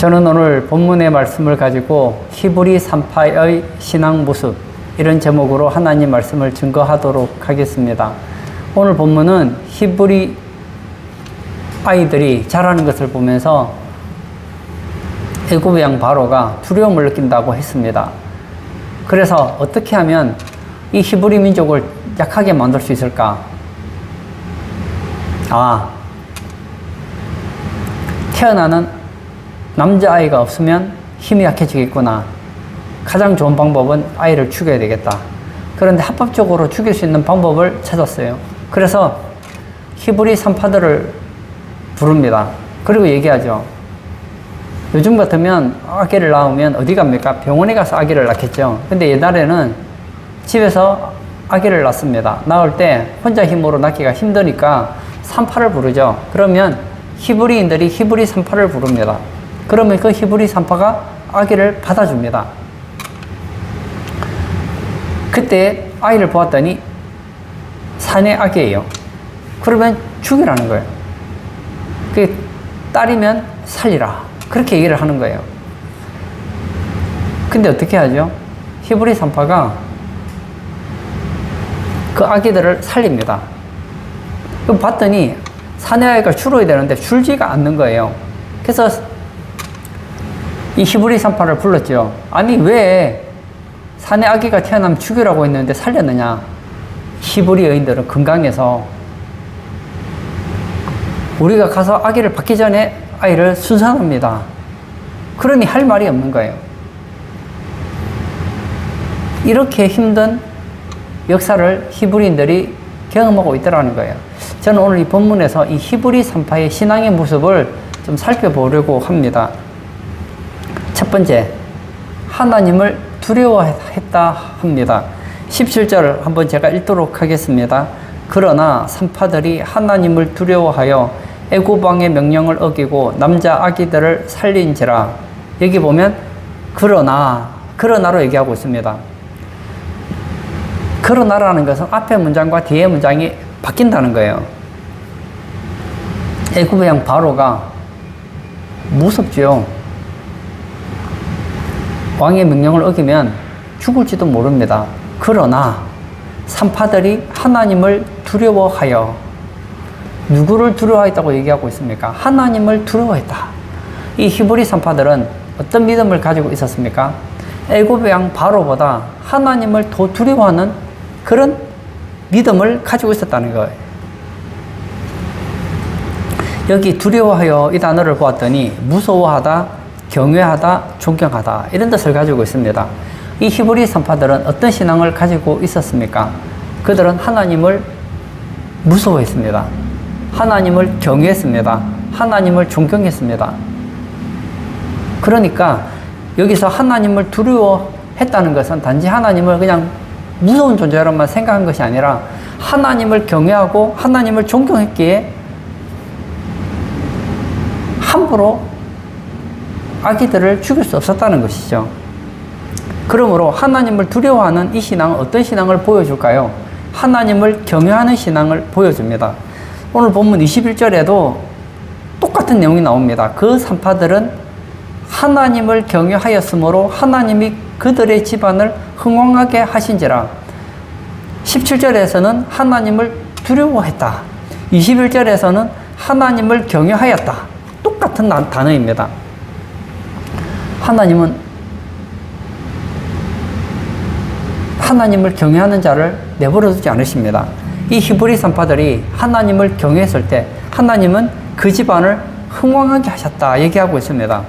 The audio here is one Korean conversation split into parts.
저는 오늘 본문의 말씀을 가지고 히브리 산파의 신앙 모습, 이런 제목으로 하나님 말씀을 증거하도록 하겠습니다. 오늘 본문은 히브리 아이들이 자라는 것을 보면서 애굽의 왕 바로가 두려움을 느낀다고 했습니다. 그래서 어떻게 하면 이 히브리 민족을 약하게 만들 수 있을까? 태어나는 남자아이가 없으면 힘이 약해지겠구나. 가장 좋은 방법은 아이를 죽여야 되겠다. 그런데 합법적으로 죽일 수 있는 방법을 찾았어요. 그래서 히브리 산파들을 부릅니다. 그리고 얘기하죠. 요즘 같으면 아기를 낳으면 어디 갑니까? 병원에 가서 아기를 낳겠죠. 근데 옛날에는 집에서 아기를 낳습니다. 낳을 때 혼자 힘으로 낳기가 힘드니까 산파를 부르죠. 그러면 히브리인들이 히브리 산파를 부릅니다. 그러면 그 히브리 산파가 아기를 받아줍니다. 그때 아이를 보았더니 사내 아기예요. 그러면 죽이라는 거예요. 그 딸이면 살리라. 그렇게 얘기를 하는 거예요. 근데 어떻게 하죠? 히브리 산파가 그 아기들을 살립니다. 그럼 봤더니 사내 아이가 줄어야 되는데 줄지가 않는 거예요. 그래서 이 히브리 산파를 불렀죠. 아니 왜 사내 아기가 태어나면 죽이라고 했는데 살렸느냐? 히브리 여인들은 건강해서 우리가 가서 아기를 받기 전에 아이를 순산합니다. 그러니 할 말이 없는 거예요. 이렇게 힘든 역사를 히브리인들이 경험하고 있더라는 거예요. 저는 오늘 이 본문에서 이 히브리 산파의 신앙의 모습을 좀 살펴보려고 합니다. 첫 번째, 하나님을 두려워했다 합니다. 17절을 한번 제가 읽도록 하겠습니다. 그러나 산파들이 하나님을 두려워하여 애굽 왕의 명령을 어기고 남자 아기들을 살린지라. 여기 보면 그러나로 얘기하고 있습니다. 그러나라는 것은 앞에 문장과 뒤에 문장이 바뀐다는 거예요. 애굽의 왕 바로가 무섭죠. 왕의 명령을 어기면 죽을지도 모릅니다. 그러나 산파들이 하나님을 두려워하여, 누구를 두려워했다고 얘기하고 있습니까? 하나님을 두려워했다. 이 히브리 산파들은 어떤 믿음을 가지고 있었습니까? 애굽의 왕 바로보다 하나님을 더 두려워하는 그런 믿음을 가지고 있었다는 거예요. 여기 두려워하여 이 단어를 보았더니 무서워하다, 경외하다, 존경하다, 이런 뜻을 가지고 있습니다. 이 히브리 산파들은 어떤 신앙을 가지고 있었습니까? 그들은 하나님을 무서워했습니다. 하나님을 경외했습니다. 하나님을 존경했습니다. 그러니까 여기서 하나님을 두려워했다는 것은 단지 하나님을 그냥 무서운 존재로만 생각한 것이 아니라 하나님을 경외하고 하나님을 존경했기에 함부로 아기들을 죽일 수 없었다는 것이죠. 그러므로 하나님을 두려워하는 이 신앙은 어떤 신앙을 보여줄까요? 하나님을 경외하는 신앙을 보여줍니다. 오늘 본문 21절에도 똑같은 내용이 나옵니다. 그 산파들은 하나님을 경외하였으므로 하나님이 그들의 집안을 흥왕하게 하신지라. 17절에서는 하나님을 두려워했다. 21절에서는 하나님을 경외하였다. 똑같은 단어입니다. 하나님을 경외하는 자를 내버려 두지 않으십니다. 이 히브리 산파들이 하나님을 경외했을 때 하나님은 그 집안을 흥왕하게 하셨다 얘기하고 있습니다.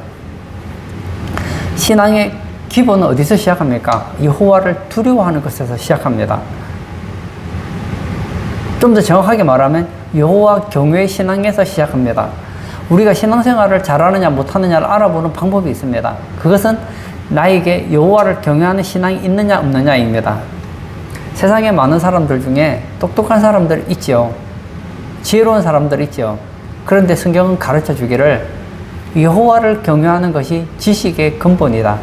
신앙의 기본은 어디서 시작합니까? 여호와를 두려워하는 것에서 시작합니다. 좀 더 정확하게 말하면 여호와 경외 신앙에서 시작합니다. 우리가 신앙생활을 잘하느냐 못하느냐를 알아보는 방법이 있습니다. 그것은 나에게 여호와를 경외하는 신앙이 있느냐 없느냐입니다. 세상에 많은 사람들 중에 똑똑한 사람들 있죠. 지혜로운 사람들 있죠. 그런데 성경은 가르쳐 주기를 여호와를 경외하는 것이 지식의 근본이다.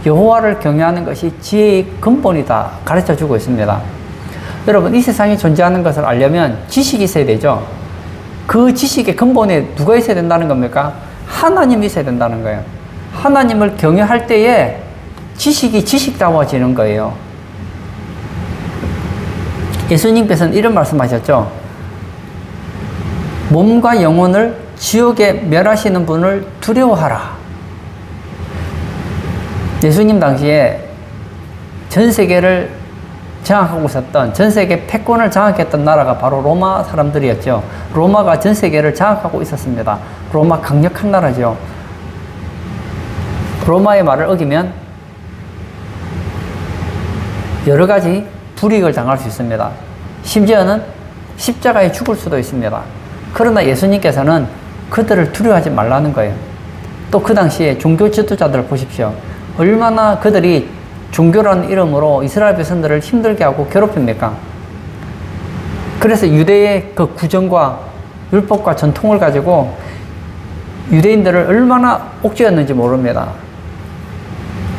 여호와를 경외하는 것이 지혜의 근본이다 가르쳐 주고 있습니다. 여러분, 이 세상에 존재하는 것을 알려면 지식이 있어야 되죠. 그 지식의 근본에 누가 있어야 된다는 겁니까? 하나님이 있어야 된다는 거예요. 하나님을 경외할 때에 지식이 지식다워지는 거예요. 예수님께서는 이런 말씀하셨죠. 몸과 영혼을 지옥에 멸하시는 분을 두려워하라. 예수님 당시에 전 세계를 장악하고 있었던, 전 세계 패권을 장악했던 나라가 바로 로마 사람들이었죠. 로마가 전 세계를 장악하고 있었습니다. 로마 강력한 나라죠. 로마의 말을 어기면 여러 가지 불이익을 당할 수 있습니다. 심지어는 십자가에 죽을 수도 있습니다. 그러나 예수님께서는 그들을 두려워하지 말라는 거예요. 또 그 당시에 종교 지도자들을 보십시오. 얼마나 그들이 종교라는 이름으로 이스라엘 백성들을 힘들게 하고 괴롭힙니까? 그래서 유대의 그 구정과 율법과 전통을 가지고 유대인들을 얼마나 옥죄었는지 모릅니다.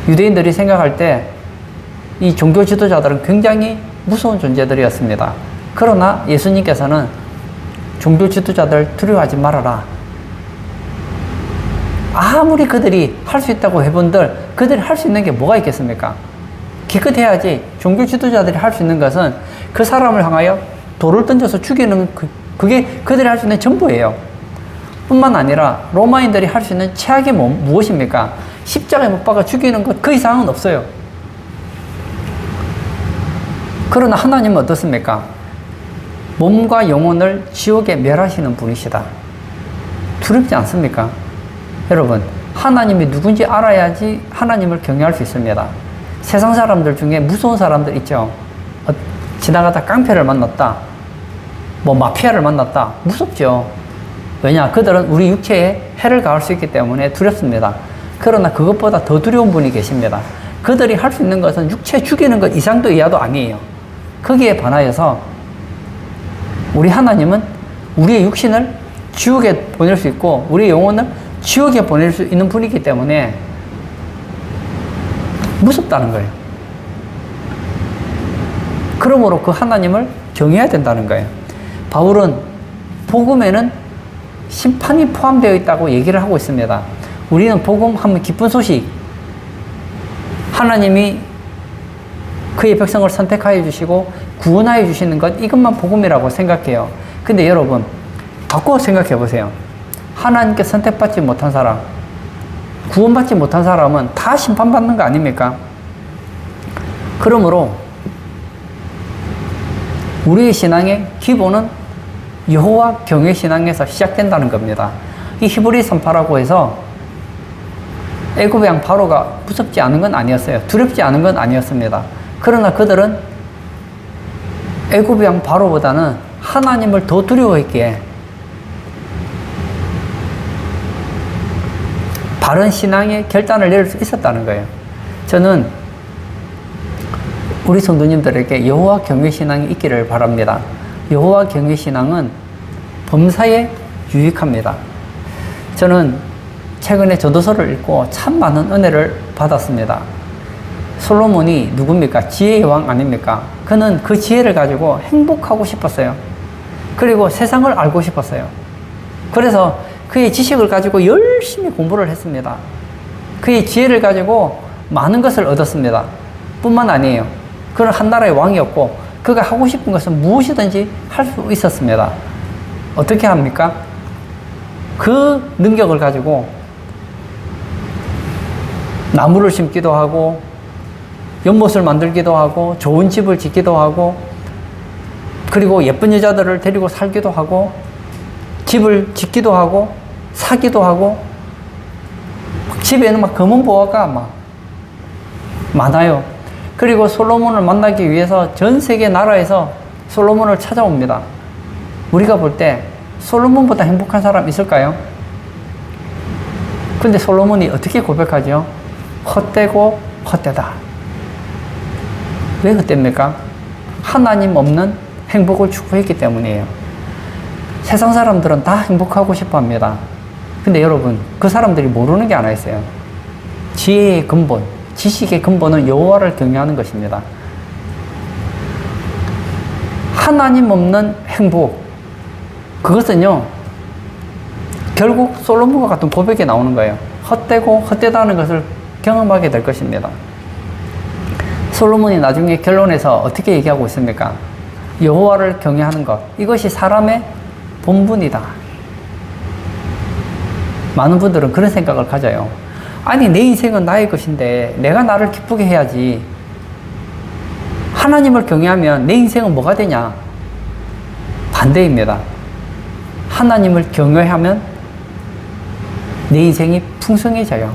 유대인들이 생각할 때 이 종교 지도자들은 굉장히 무서운 존재들이었습니다. 그러나 예수님께서는 종교 지도자들 두려워하지 말아라. 아무리 그들이 할 수 있다고 해본들 그들이 할 수 있는 게 뭐가 있겠습니까? 기껏해야지. 종교 지도자들이 할 수 있는 것은 그 사람을 향하여 돌을 던져서 죽이는 그게 그들이 할 수 있는 전부예요. 뿐만 아니라 로마인들이 할 수 있는 최악이 무엇입니까? 십자가에 못 박아 죽이는 것, 그 이상은 없어요. 그러나 하나님은 어떻습니까? 몸과 영혼을 지옥에 멸하시는 분이시다. 두렵지 않습니까? 여러분, 하나님이 누군지 알아야지 하나님을 경외할 수 있습니다. 세상 사람들 중에 무서운 사람들 있죠. 지나가다 깡패를 만났다, 마피아를 만났다. 무섭죠. 왜냐? 그들은 우리 육체에 해를 가할 수 있기 때문에 두렵습니다. 그러나 그것보다 더 두려운 분이 계십니다. 그들이 할 수 있는 것은 육체 죽이는 것 이상도 이하도 아니에요. 거기에 반하여서 우리 하나님은 우리의 육신을 지옥에 보낼 수 있고 우리의 영혼을 지옥에 보낼 수 있는 분이기 때문에 무섭다는 거예요. 그러므로 그 하나님을 경외해야 된다는 거예요. 바울은 복음에는 심판이 포함되어 있다고 얘기를 하고 있습니다. 우리는 복음 하면 기쁜 소식, 하나님이 그의 백성을 선택하여 주시고 구원하여 주시는 것, 이것만 복음이라고 생각해요. 근데 여러분, 바꿔 생각해 보세요. 하나님께 선택받지 못한 사람, 구원받지 못한 사람은 다 심판받는 거 아닙니까? 그러므로 우리의 신앙의 기본은 여호와 경외 신앙에서 시작된다는 겁니다. 이 히브리 선파라고 해서 애굽의 왕 바로가 무섭지 않은 건 아니었어요. 두렵지 않은 건 아니었습니다. 그러나 그들은 애굽의 왕 바로보다는 하나님을 더 두려워했기에 바른 신앙의 결단을 내릴 수 있었다는 거예요. 저는 우리 성도님들에게 여호와 경외 신앙이 있기를 바랍니다. 여호와 경외 신앙은 범사에 유익합니다. 저는 최근에 전도서를 읽고 참 많은 은혜를 받았습니다. 솔로몬이 누굽니까? 지혜의 왕 아닙니까? 그는 그 지혜를 가지고 행복하고 싶었어요. 그리고 세상을 알고 싶었어요. 그래서 그의 지식을 가지고 열심히 공부를 했습니다. 그의 지혜를 가지고 많은 것을 얻었습니다. 뿐만 아니에요. 그는 한 나라의 왕이었고 그가 하고 싶은 것은 무엇이든지 할 수 있었습니다. 어떻게 합니까? 그 능력을 가지고 나무를 심기도 하고 연못을 만들기도 하고 좋은 집을 짓기도 하고 그리고 예쁜 여자들을 데리고 살기도 하고 집을 짓기도 하고 사기도 하고 집에는 막 검은 보화가 막 많아요. 그리고 솔로몬을 만나기 위해서 전 세계 나라에서 솔로몬을 찾아옵니다. 우리가 볼 때 솔로몬보다 행복한 사람 있을까요? 근데 솔로몬이 어떻게 고백하죠? 헛되고 헛되다. 왜 헛됩니까? 하나님 없는 행복을 추구했기 때문이에요. 세상 사람들은 다 행복하고 싶어 합니다. 근데 여러분, 그 사람들이 모르는 게 하나 있어요. 지혜의 근본, 지식의 근본은 여호와를 경외하는 것입니다. 하나님 없는 행복, 그것은요, 결국 솔로몬과 같은 고백이 나오는 거예요. 헛되고 헛되다는 것을 경험하게 될 것입니다. 솔로몬이 나중에 결론에서 어떻게 얘기하고 있습니까? 여호와를 경외하는 것, 이것이 사람의 본분이다. 많은 분들은 그런 생각을 가져요. 아니, 내 인생은 나의 것인데 내가 나를 기쁘게 해야지. 하나님을 경외하면 내 인생은 뭐가 되냐? 반대입니다. 하나님을 경외하면 내 인생이 풍성해져요.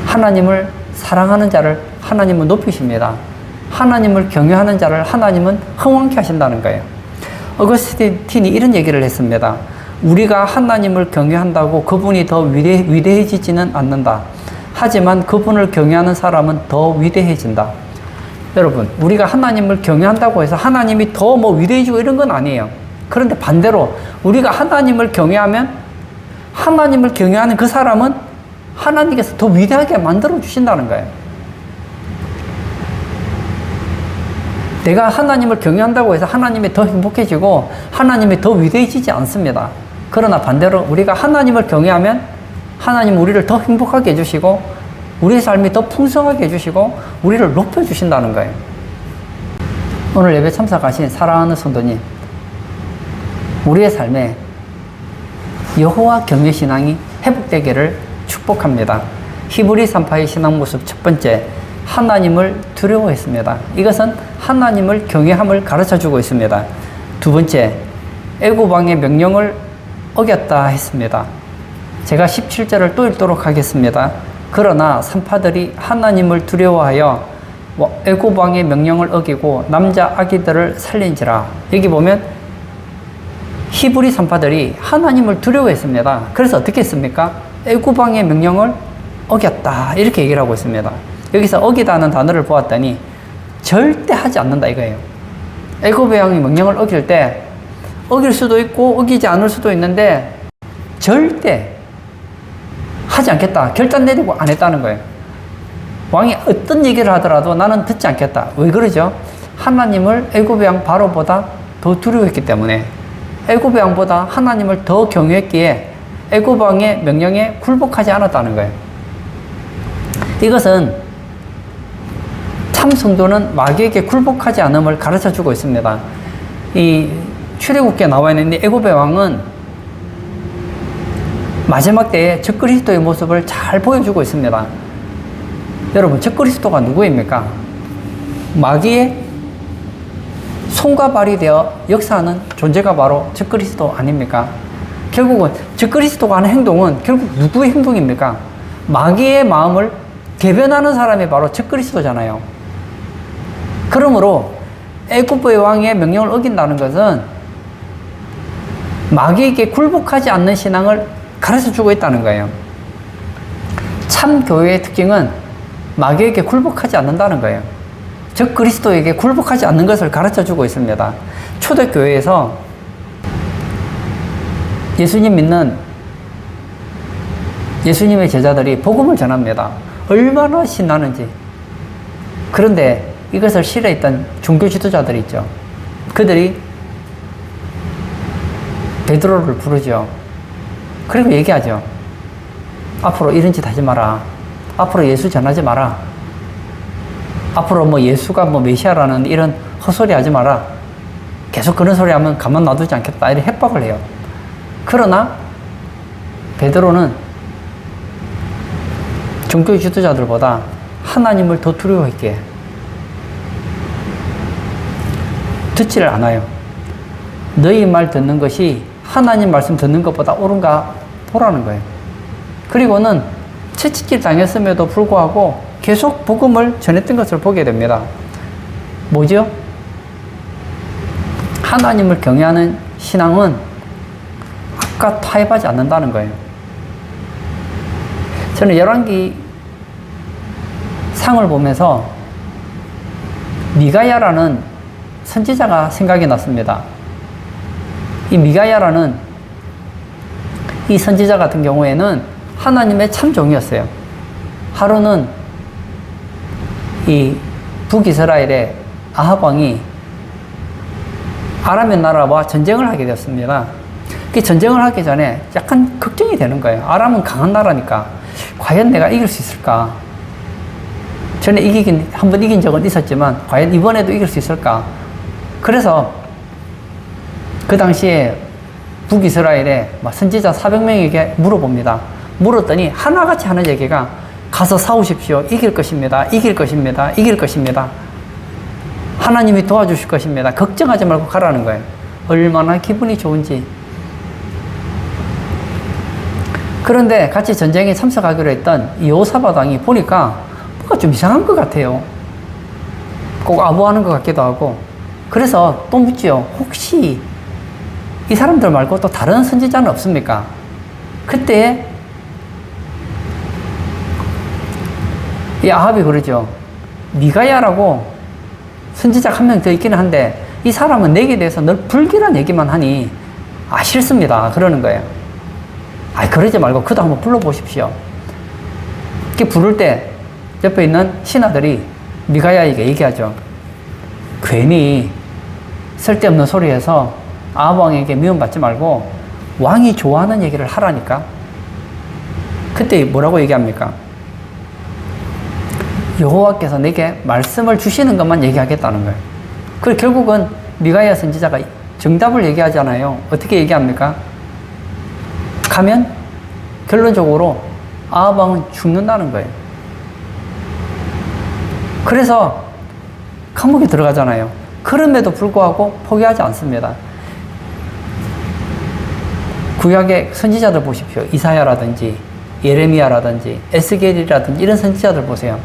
하나님을 사랑하는 자를 하나님은 높이십니다. 하나님을 경외하는 자를 하나님은 흥왕케 하신다는 거예요. 어거스틴이 이런 얘기를 했습니다. 우리가 하나님을 경외한다고 그분이 더 위대해지지는 않는다. 하지만 그분을 경외하는 사람은 더 위대해진다. 여러분, 우리가 하나님을 경외한다고 해서 하나님이 더 뭐 위대해지고 이런 건 아니에요. 그런데 반대로 우리가 하나님을 경외하면 하나님을 경외하는 그 사람은 하나님께서 더 위대하게 만들어 주신다는 거예요. 내가 하나님을 경외한다고 해서 하나님이 더 행복해지고 하나님이 더 위대해지지 않습니다. 그러나 반대로 우리가 하나님을 경외하면 하나님은 우리를 더 행복하게 해주시고 우리의 삶이 더 풍성하게 해주시고 우리를 높여주신다는 거예요. 오늘 예배 참석하신 사랑하는 성도님, 우리의 삶에 여호와 경외 신앙이 회복되기를 축복합니다. 히브리 3파의 신앙 모습 첫 번째, 하나님을 두려워했습니다. 이것은 하나님을 경외함을 가르쳐주고 있습니다. 두 번째, 애굽 왕의 명령을 어겼다 했습니다. 제가 17절을 또 읽도록 하겠습니다. 그러나 산파들이 하나님을 두려워하여 애굽 왕의 명령을 어기고 남자 아기들을 살린지라. 여기 보면 히브리 산파들이 하나님을 두려워했습니다. 그래서 어떻게 했습니까? 애굽 왕의 명령을 어겼다, 이렇게 얘기를 하고 있습니다. 여기서 어기다는 단어를 보았더니 절대 하지 않는다 이거예요. 애굽 왕의 명령을 어길 때 어길 수도 있고 어기지 않을 수도 있는데 절대 하지 않겠다, 결단 내리고 안 했다는 거예요. 왕이 어떤 얘기를 하더라도 나는 듣지 않겠다. 왜 그러죠? 하나님을 애굽 왕 바로보다 더 두려워했기 때문에, 애굽 왕보다 하나님을 더 경외했기에 애굽 왕의 명령에 굴복하지 않았다는 거예요. 이것은 참 성도는 마귀에게 굴복하지 않음을 가르쳐 주고 있습니다. 이 출애굽기에 나와 있는데 애굽의 왕은 마지막 때에 적그리스도의 모습을 잘 보여주고 있습니다. 여러분, 적그리스도가 누구입니까? 마귀의 손과 발이 되어 역사하는 존재가 바로 적그리스도 아닙니까? 결국은 적그리스도가 하는 행동은 결국 누구의 행동입니까? 마귀의 마음을 개변하는 사람이 바로 적그리스도잖아요. 그러므로 애굽의 왕의 명령을 어긴다는 것은 마귀에게 굴복하지 않는 신앙을 가르쳐 주고 있다는 거예요. 참 교회의 특징은 마귀에게 굴복하지 않는다는 거예요. 즉 그리스도에게 굴복하지 않는 것을 가르쳐 주고 있습니다. 초대교회에서 예수님 믿는 예수님의 제자들이 복음을 전합니다. 얼마나 신나는지. 그런데 이것을 싫어했던 종교 지도자들이 있죠. 그들이 베드로를 부르죠. 그리고 얘기하죠. 앞으로 이런 짓 하지 마라. 앞으로 예수 전하지 마라. 앞으로 뭐 예수가 뭐 메시아라는 이런 헛소리 하지 마라. 계속 그런 소리 하면 가만 놔두지 않겠다. 이런 협박을 해요. 그러나 베드로는 종교 지도자들보다 하나님을 더 두려워했기에 듣지를 않아요. 너희 말 듣는 것이 하나님 말씀 듣는 것보다 옳은가 보라는 거예요. 그리고는 채찍질 당했음에도 불구하고 계속 복음을 전했던 것을 보게 됩니다. 뭐죠? 하나님을 경외하는 신앙은 악과 타협하지 않는다는 거예요. 저는 열왕기 상을 보면서 미가야라는 선지자가 생각이 났습니다. 이 미가야라는 이 선지자 같은 경우에는 하나님의 참 종이었어요. 하루는 이 북이스라엘의 아합 왕이 아람의 나라와 전쟁을 하게 되었습니다. 그 전쟁을 하기 전에 약간 걱정이 되는 거예요. 아람은 강한 나라니까 과연 내가 이길 수 있을까? 전에 한번 이긴 적은 있었지만 과연 이번에도 이길 수 있을까? 그래서 그 당시에 북이스라엘에 선지자 400명에게 물어봅니다. 물었더니 하나같이 하는 얘기가 가서 싸우십시오. 이길 것입니다. 이길 것입니다. 이길 것입니다. 하나님이 도와주실 것입니다. 걱정하지 말고 가라는 거예요. 얼마나 기분이 좋은지. 그런데 같이 전쟁에 참석하기로 했던 이 여호사밧 왕이 보니까 뭔가 좀 이상한 것 같아요. 꼭 아부하는 것 같기도 하고. 그래서 또 묻지요. 혹시 이 사람들 말고 또 다른 선지자는 없습니까? 그때 이 아합이 그러죠. 미가야라고 선지자가 한 명 더 있기는 한데 이 사람은 내게 대해서 늘 불길한 얘기만 하니 싫습니다. 그러는 거예요. 그러지 말고 그도 한번 불러보십시오. 이렇게 부를 때 옆에 있는 신하들이 미가야에게 얘기하죠. 괜히 쓸데없는 소리해서 아합 왕에게 미움받지 말고 왕이 좋아하는 얘기를 하라니까. 그때 뭐라고 얘기합니까? 여호와께서 내게 말씀을 주시는 것만 얘기하겠다는 거예요. 그리고 결국은 미가야 선지자가 정답을 얘기하잖아요. 어떻게 얘기합니까? 가면 결론적으로 아합 왕은 죽는다는 거예요. 그래서 감옥에 들어가잖아요. 그럼에도 불구하고 포기하지 않습니다. 구약의 선지자들 보십시오. 이사야라든지 예레미야라든지 에스겔이라든지 이런 선지자들 보세요.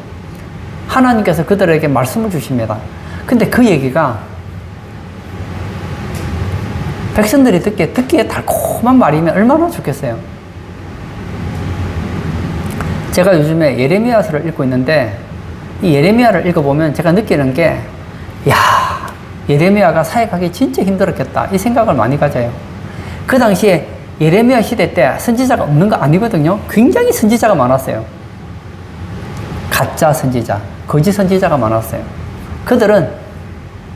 하나님께서 그들에게 말씀을 주십니다. 근데 그 얘기가 백성들이 듣기에 달콤한 말이면 얼마나 좋겠어요. 제가 요즘에 예레미야서를 읽고 있는데 이 예레미야를 읽어보면 제가 느끼는 게 예레미야가 사역하기 진짜 힘들었겠다 이 생각을 많이 가져요. 그 당시에 예레미야 시대 때 선지자가 없는 거 아니거든요. 굉장히 선지자가 많았어요. 가짜 선지자, 거짓 선지자가 많았어요. 그들은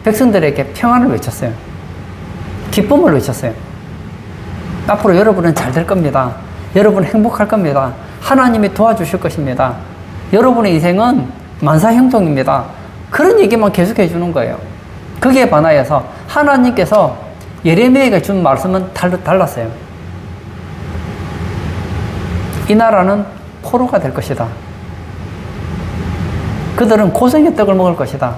백성들에게 평안을 외쳤어요. 기쁨을 외쳤어요. 앞으로 여러분은 잘 될 겁니다. 여러분 행복할 겁니다. 하나님이 도와주실 것입니다. 여러분의 인생은 만사형통입니다. 그런 얘기만 계속 해주는 거예요. 거기에 반하여서 하나님께서 예레미야에게 준 말씀은 달랐어요. 이 나라는 포로가 될 것이다. 그들은 고생의 떡을 먹을 것이다.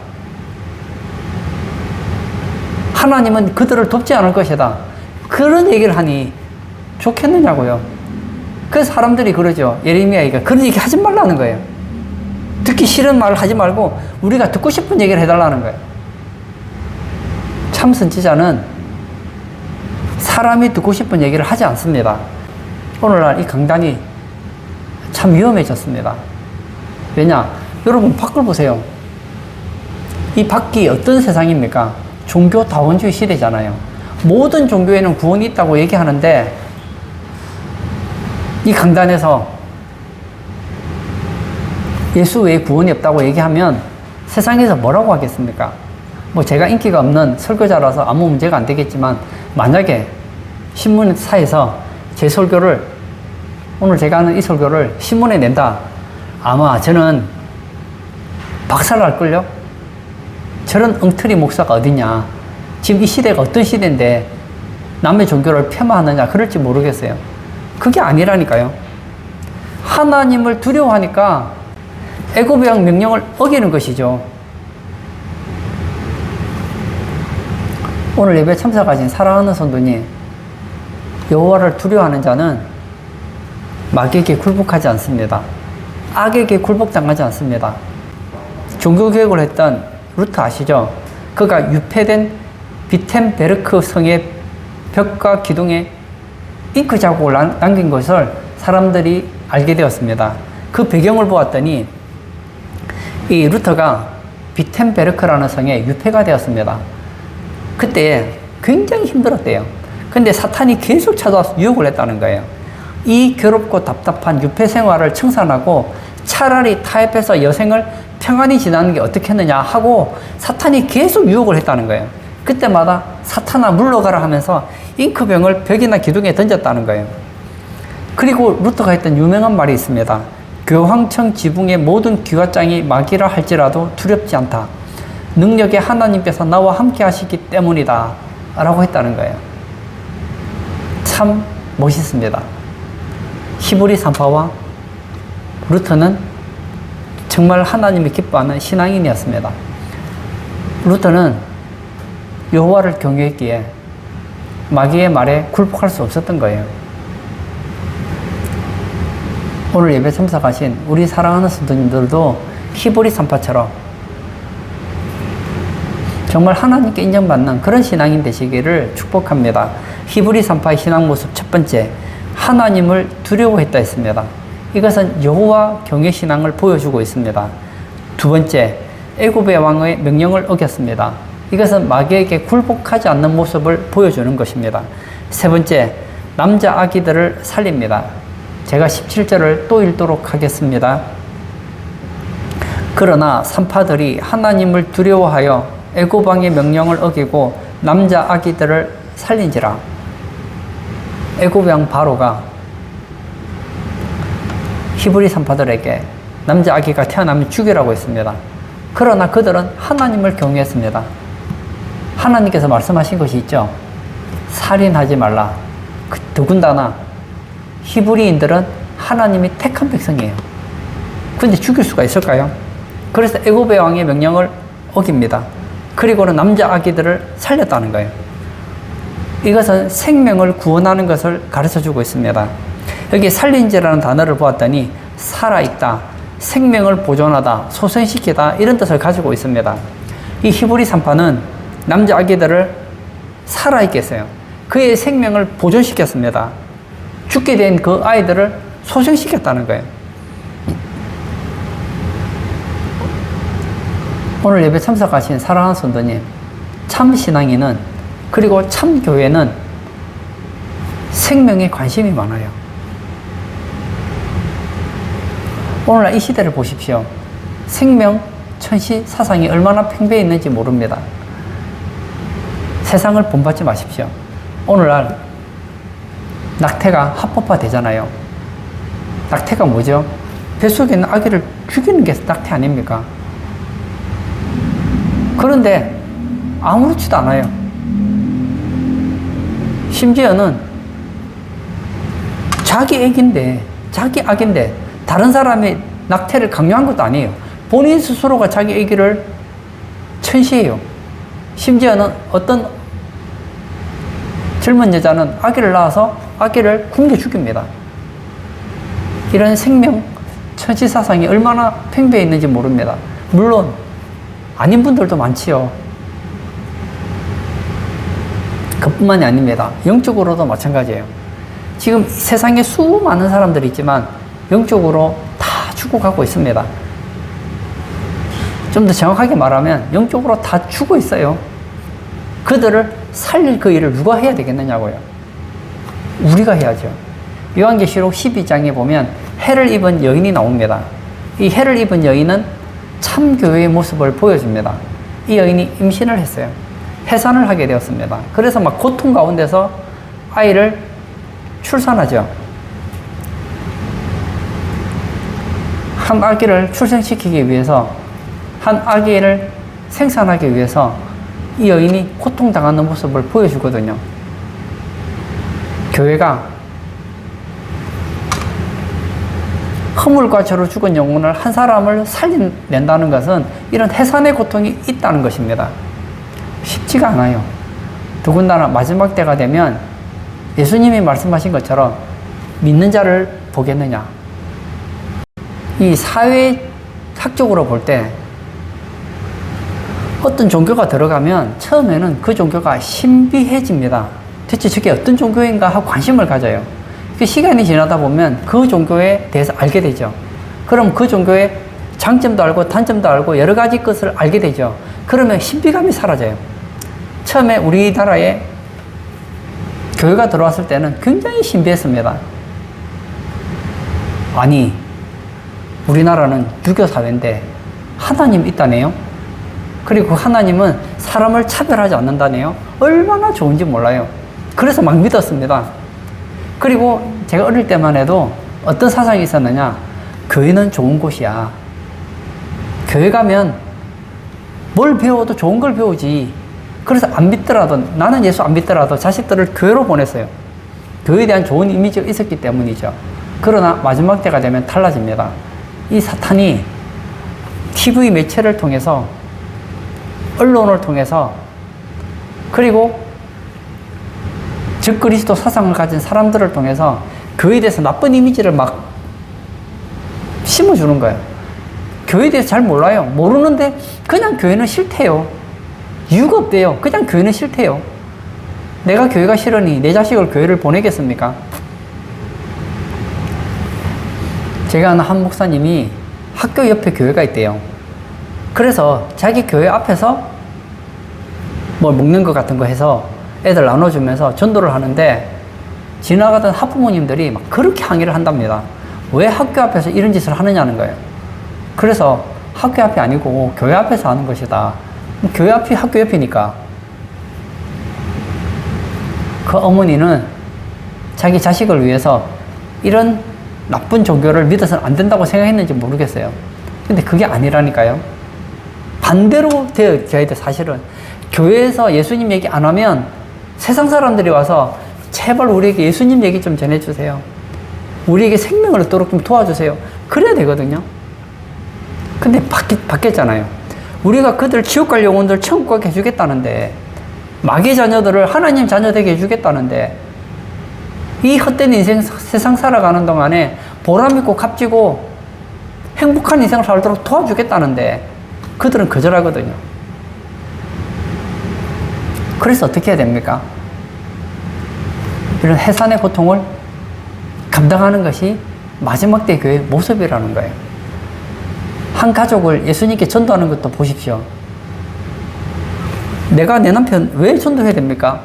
하나님은 그들을 돕지 않을 것이다. 그런 얘기를 하니 좋겠느냐고요. 그래서 사람들이 그러죠. 예레미야가 그런 얘기 하지 말라는 거예요. 듣기 싫은 말을 하지 말고 우리가 듣고 싶은 얘기를 해달라는 거예요. 참 선지자는 사람이 듣고 싶은 얘기를 하지 않습니다. 오늘날 이 강단이 참 위험해졌습니다. 왜냐? 여러분 밖을 보세요. 이 밖이 어떤 세상입니까? 종교 다원주의 시대잖아요. 모든 종교에는 구원이 있다고 얘기하는데 이 강단에서 예수 외에 구원이 없다고 얘기하면 세상에서 뭐라고 하겠습니까? 제가 인기가 없는 설교자라서 아무 문제가 안 되겠지만 만약에 신문사에서 제 설교를 오늘 제가 하는 이 설교를 신문에 낸다. 아마 저는 박살날걸요? 저런 엉터리 목사가 어디냐? 지금 이 시대가 어떤 시대인데 남의 종교를 폄하하느냐? 그럴지 모르겠어요. 그게 아니라니까요. 하나님을 두려워하니까 애굽의 왕 명령을 어기는 것이죠. 오늘 예배 참석하신 사랑하는 성도님, 여호와를 두려워하는 자는 마귀에게 굴복하지 않습니다. 악에게 굴복당하지 않습니다. 종교개혁을 했던 루터 아시죠? 그가 유폐된 비텐베르크 성의 벽과 기둥에 잉크 자국을 남긴 것을 사람들이 알게 되었습니다. 그 배경을 보았더니 이 루터가 비텐베르크라는 성에 유폐가 되었습니다. 그때 굉장히 힘들었대요. 근데 사탄이 계속 찾아와서 유혹을 했다는 거예요. 이 괴롭고 답답한 유폐 생활을 청산하고 차라리 타협해서 여생을 평안히 지나는 게 어떻겠느냐 하고 사탄이 계속 유혹을 했다는 거예요. 그때마다 사탄아 물러가라 하면서 잉크병을 벽이나 기둥에 던졌다는 거예요. 그리고 루터가 했던 유명한 말이 있습니다. 교황청 지붕의 모든 기와장이 마귀라 할지라도 두렵지 않다. 능력의 하나님께서 나와 함께 하시기 때문이다 라고 했다는 거예요. 참 멋있습니다. 히브리 산파와 루터는 정말 하나님이 기뻐하는 신앙인이었습니다. 루터는 여호와를 경외했기에 마귀의 말에 굴복할 수 없었던 거예요. 오늘 예배 참석하신 우리 사랑하는 성도님들도 히브리 산파처럼 정말 하나님께 인정받는 그런 신앙인 되시기를 축복합니다. 히브리 산파의 신앙 모습 첫 번째, 하나님을 두려워했다 했습니다. 이것은 여호와 경외 신앙을 보여주고 있습니다. 두 번째, 애굽의 왕의 명령을 어겼습니다. 이것은 마귀에게 굴복하지 않는 모습을 보여주는 것입니다. 세 번째, 남자 아기들을 살립니다. 제가 17절을 또 읽도록 하겠습니다. 그러나 산파들이 하나님을 두려워하여 애굽 왕의 명령을 어기고 남자 아기들을 살린지라. 애굽 왕 바로가 히브리 산파들에게 남자 아기가 태어나면 죽이라고 했습니다. 그러나 그들은 하나님을 경외했습니다. 하나님께서 말씀하신 것이 있죠. 살인하지 말라. 더군다나 히브리인들은 하나님이 택한 백성이에요. 근데 죽일 수가 있을까요? 그래서 애굽의 왕의 명령을 어깁니다. 그리고는 남자 아기들을 살렸다는 거예요. 이것은 생명을 구원하는 것을 가르쳐주고 있습니다. 여기 살린지라는 단어를 보았더니 살아있다, 생명을 보존하다, 소생시키다 이런 뜻을 가지고 있습니다. 이 히브리 산파는 남자 아기들을 살아있게 했어요. 그의 생명을 보존시켰습니다. 죽게 된 그 아이들을 소생시켰다는 거예요. 오늘 예배 참석하신 사랑하는 성도님, 참 신앙인은 그리고 참 교회는 생명에 관심이 많아요. 오늘날 이 시대를 보십시오. 생명, 천시, 사상이 얼마나 팽배해 있는지 모릅니다. 세상을 본받지 마십시오. 오늘날 낙태가 합법화 되잖아요. 낙태가 뭐죠? 뱃속에 있는 아기를 죽이는 게 낙태 아닙니까? 그런데 아무렇지도 않아요. 심지어는 자기 애기인데, 자기 아기인데 다른 사람이 낙태를 강요한 것도 아니에요. 본인 스스로가 자기 아기를 천시해요. 심지어는 어떤 젊은 여자는 아기를 낳아서 아기를 굶겨 죽입니다. 이런 생명 천시 사상이 얼마나 팽배해 있는지 모릅니다. 물론 아닌 분들도 많지요. 그뿐만이 아닙니다. 영적으로도 마찬가지예요. 지금 세상에 수많은 사람들이 있지만 영적으로 다 죽어가고 있습니다. 좀 더 정확하게 말하면 영적으로 다 죽어 있어요. 그들을 살릴 그 일을 누가 해야 되겠느냐고요. 우리가 해야죠. 요한계시록 12장에 보면 해를 입은 여인이 나옵니다. 이 해를 입은 여인은 참교회의 모습을 보여줍니다. 이 여인이 임신을 했어요. 해산을 하게 되었습니다. 그래서 막 고통 가운데서 아이를 출산하죠. 한 아기를 출생시키기 위해서, 한 아기를 생산하기 위해서 이 여인이 고통당하는 모습을 보여주거든요. 교회가 허물과 죄로 죽은 영혼을 한 사람을 살려낸다는 것은 이런 해산의 고통이 있다는 것입니다. 쉽지가 않아요. 더군다나 마지막 때가 되면 예수님이 말씀하신 것처럼 믿는 자를 보겠느냐. 이 사회학적으로 볼 때 어떤 종교가 들어가면 처음에는 그 종교가 신비해집니다. 대체 저게 어떤 종교인가 하고 관심을 가져요. 그 시간이 지나다 보면 그 종교에 대해서 알게 되죠. 그럼 그 종교의 장점도 알고 단점도 알고 여러 가지 것을 알게 되죠. 그러면 신비감이 사라져요. 처음에 우리나라에 교회가 들어왔을 때는 굉장히 신비했습니다. 아니, 우리나라는 유교 사회인데 하나님 있다네요? 그리고 하나님은 사람을 차별하지 않는다네요. 얼마나 좋은지 몰라요. 그래서 막 믿었습니다. 그리고 제가 어릴 때만 해도 어떤 사상이 있었느냐. 교회는 좋은 곳이야. 교회 가면 뭘 배워도 좋은 걸 배우지. 그래서 안 믿더라도, 나는 예수 안 믿더라도 자식들을 교회로 보냈어요. 교회에 대한 좋은 이미지가 있었기 때문이죠. 그러나 마지막 때가 되면 달라집니다. 이 사탄이 TV 매체를 통해서, 언론을 통해서, 그리고 적그리스도 사상을 가진 사람들을 통해서 교회에 대해서 나쁜 이미지를 막 심어주는 거예요. 교회에 대해서 잘 몰라요. 모르는데 그냥 교회는 싫대요. 이유가 없대요. 그냥 교회는 싫대요. 내가 교회가 싫으니 내 자식을 교회를 보내겠습니까? 제가 아는 한 목사님이 학교 옆에 교회가 있대요. 그래서 자기 교회 앞에서 뭐 먹는 것 같은 거 해서 애들 나눠주면서 전도를 하는데 지나가던 학부모님들이 막 그렇게 항의를 한답니다. 왜 학교 앞에서 이런 짓을 하느냐는 거예요. 그래서 학교 앞이 아니고 교회 앞에서 하는 것이다. 교회 앞이 학교 옆이니까. 그 어머니는 자기 자식을 위해서 이런 나쁜 종교를 믿어서는 안 된다고 생각했는지 모르겠어요. 근데 그게 아니라니까요. 반대로 되어야 돼, 사실은. 교회에서 예수님 얘기 안 하면 세상 사람들이 와서 제발 우리에게 예수님 얘기 좀 전해주세요. 우리에게 생명을 얻도록 좀 도와주세요. 그래야 되거든요. 근데 바뀌었잖아요. 우리가 그들 지옥 갈 영혼들 천국 가게 해주겠다는데, 마귀 자녀들을 하나님 자녀 되게 해주겠다는데, 이 헛된 인생 세상 살아가는 동안에 보람있고 값지고 행복한 인생을 살도록 도와주겠다는데 그들은 거절하거든요. 그래서 어떻게 해야 됩니까? 이런 해산의 고통을 감당하는 것이 마지막 때 교회의 모습이라는 거예요. 한 가족을 예수님께 전도하는 것도 보십시오. 내가 내 남편 왜 전도해야 됩니까?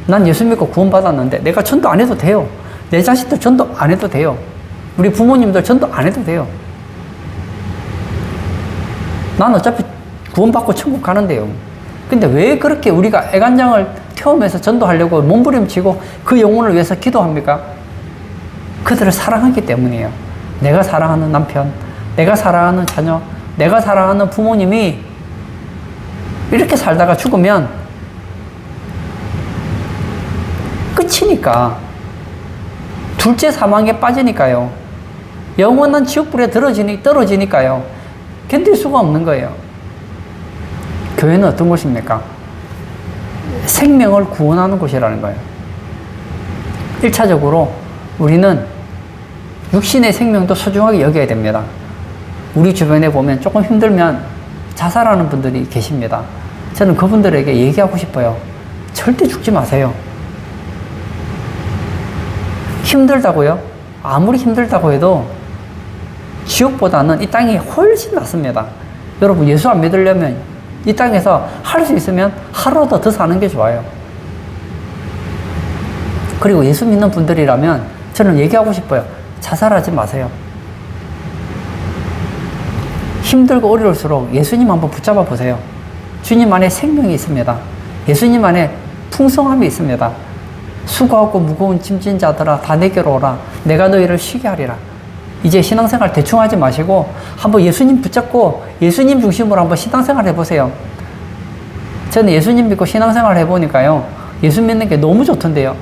난 예수 믿고 구원받았는데 내가 전도 안 해도 돼요. 내 자식들 전도 안 해도 돼요. 우리 부모님들 전도 안 해도 돼요. 난 어차피 구원받고 천국 가는데요. 근데 왜 그렇게 우리가 애간장을 태우면서 전도하려고 몸부림치고 그 영혼을 위해서 기도합니까? 그들을 사랑하기 때문이에요. 내가 사랑하는 남편, 내가 사랑하는 자녀, 내가 사랑하는 부모님이 이렇게 살다가 죽으면 끝이니까. 둘째 사망에 빠지니까요. 영원한 지옥불에 떨어지니까요. 견딜 수가 없는 거예요. 교회는 어떤 곳입니까? 생명을 구원하는 곳이라는 거예요. 1차적으로 우리는 육신의 생명도 소중하게 여겨야 됩니다. 우리 주변에 보면 조금 힘들면 자살하는 분들이 계십니다. 저는 그분들에게 얘기하고 싶어요. 절대 죽지 마세요. 힘들다고요? 아무리 힘들다고 해도 지옥보다는 이 땅이 훨씬 낫습니다. 여러분, 예수 안 믿으려면 이 땅에서 할 수 있으면 하루라도 더 사는 게 좋아요. 그리고 예수 믿는 분들이라면 저는 얘기하고 싶어요. 자살하지 마세요. 힘들고 어려울수록 예수님 한번 붙잡아 보세요. 주님 안에 생명이 있습니다. 예수님 안에 풍성함이 있습니다. 수고하고 무거운 짐진 자들아 다 내게로 오라. 내가 너희를 쉬게 하리라. 이제 신앙생활 대충 하지 마시고 한번 예수님 붙잡고 예수님 중심으로 한번 신앙생활 해보세요. 저는 예수님 믿고 신앙생활 해보니까요, 예수 믿는 게 너무 좋던데요.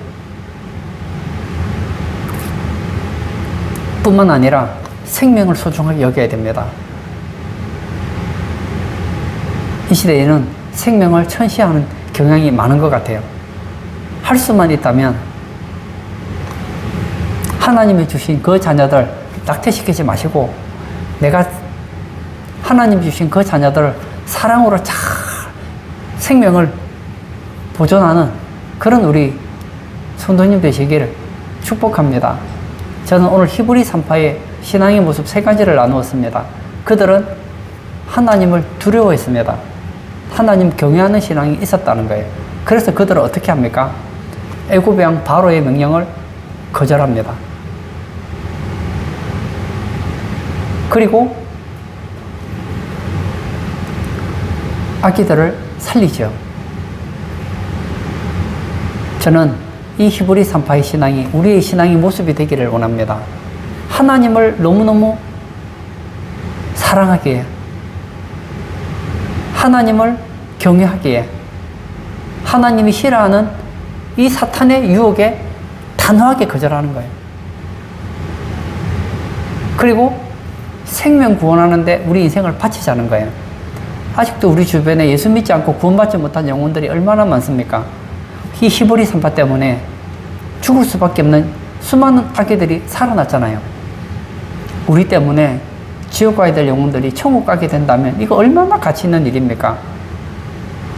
뿐만 아니라 생명을 소중하게 여겨야 됩니다. 이 시대에는 생명을 천시하는 경향이 많은 것 같아요. 할 수만 있다면 하나님이 주신 그 자녀들 낙태시키지 마시고, 내가 하나님 주신 그 자녀들을 사랑으로 잘 생명을 보존하는 그런 우리 성도님 되시기를 축복합니다. 저는 오늘 히브리 3파의 신앙의 모습 3가지를 나누었습니다. 그들은 하나님을 두려워했습니다. 하나님 경외하는 신앙이 있었다는 거예요. 그래서 그들은 어떻게 합니까? 애굽의 왕 바로의 명령을 거절합니다. 그리고 아기들을 살리죠. 저는 이 히브리 산파의 신앙이 우리의 신앙의 모습이 되기를 원합니다. 하나님을 너무너무 사랑하기에, 하나님을 경외하기에, 하나님이 싫어하는 이 사탄의 유혹에 단호하게 거절하는 거예요. 그리고 생명 구원하는데 우리 인생을 바치자는 거예요. 아직도 우리 주변에 예수 믿지 않고 구원받지 못한 영혼들이 얼마나 많습니까? 이 히브리 산파 때문에 죽을 수밖에 없는 수많은 아기들이 살아났잖아요. 우리 때문에 지옥 가야 될 영혼들이 천국 가게 된다면 이거 얼마나 가치 있는 일입니까?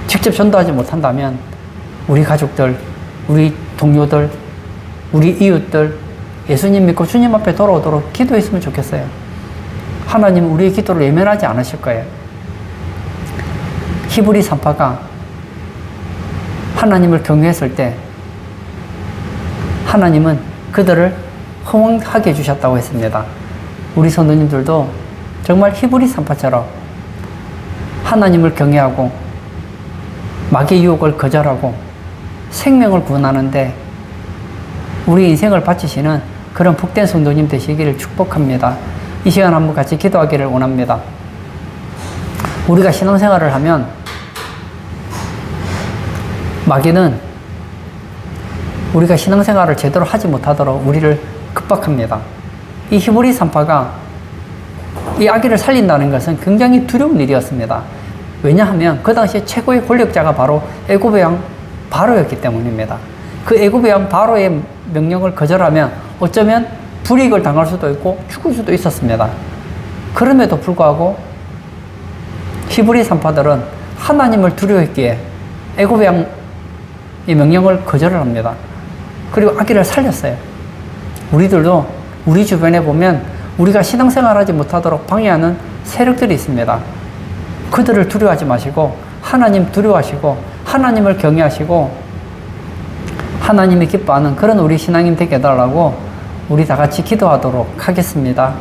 직접 전도하지 못한다면 우리 가족들, 우리 동료들, 우리 이웃들 예수님 믿고 주님 앞에 돌아오도록 기도했으면 좋겠어요. 하나님은 우리의 기도를 외면하지 않으실 거예요. 히브리 산파가 하나님을 경외했을 때 하나님은 그들을 흥왕하게 해주셨다고 했습니다. 우리 성도님들도 정말 히브리 산파처럼 하나님을 경외하고 마귀의 유혹을 거절하고 생명을 구원하는데 우리 인생을 바치시는 그런 복된 성도님 되시기를 축복합니다. 이 시간 한번 같이 기도하기를 원합니다. 우리가 신앙생활을 하면 마귀는 우리가 신앙생활을 제대로 하지 못하도록 우리를 급박합니다. 이 히브리 산파가 이 아기를 살린다는 것은 굉장히 두려운 일이었습니다. 왜냐하면 그 당시에 최고의 권력자가 바로 애굽의 왕 바로였기 때문입니다. 그 애굽의 왕 바로의 명령을 거절하면 어쩌면 불이익을 당할 수도 있고 죽을 수도 있었습니다. 그럼에도 불구하고 히브리 산파들은 하나님을 두려워했기에 애굽의 왕의 명령을 거절을 합니다. 그리고 아기를 살렸어요. 우리들도 우리 주변에 보면 우리가 신앙생활하지 못하도록 방해하는 세력들이 있습니다. 그들을 두려워하지 마시고 하나님 두려워하시고 하나님을 경외하시고 하나님이 기뻐하는 그런 우리 신앙인 되게 해달라고 우리 다 같이 기도하도록 하겠습니다.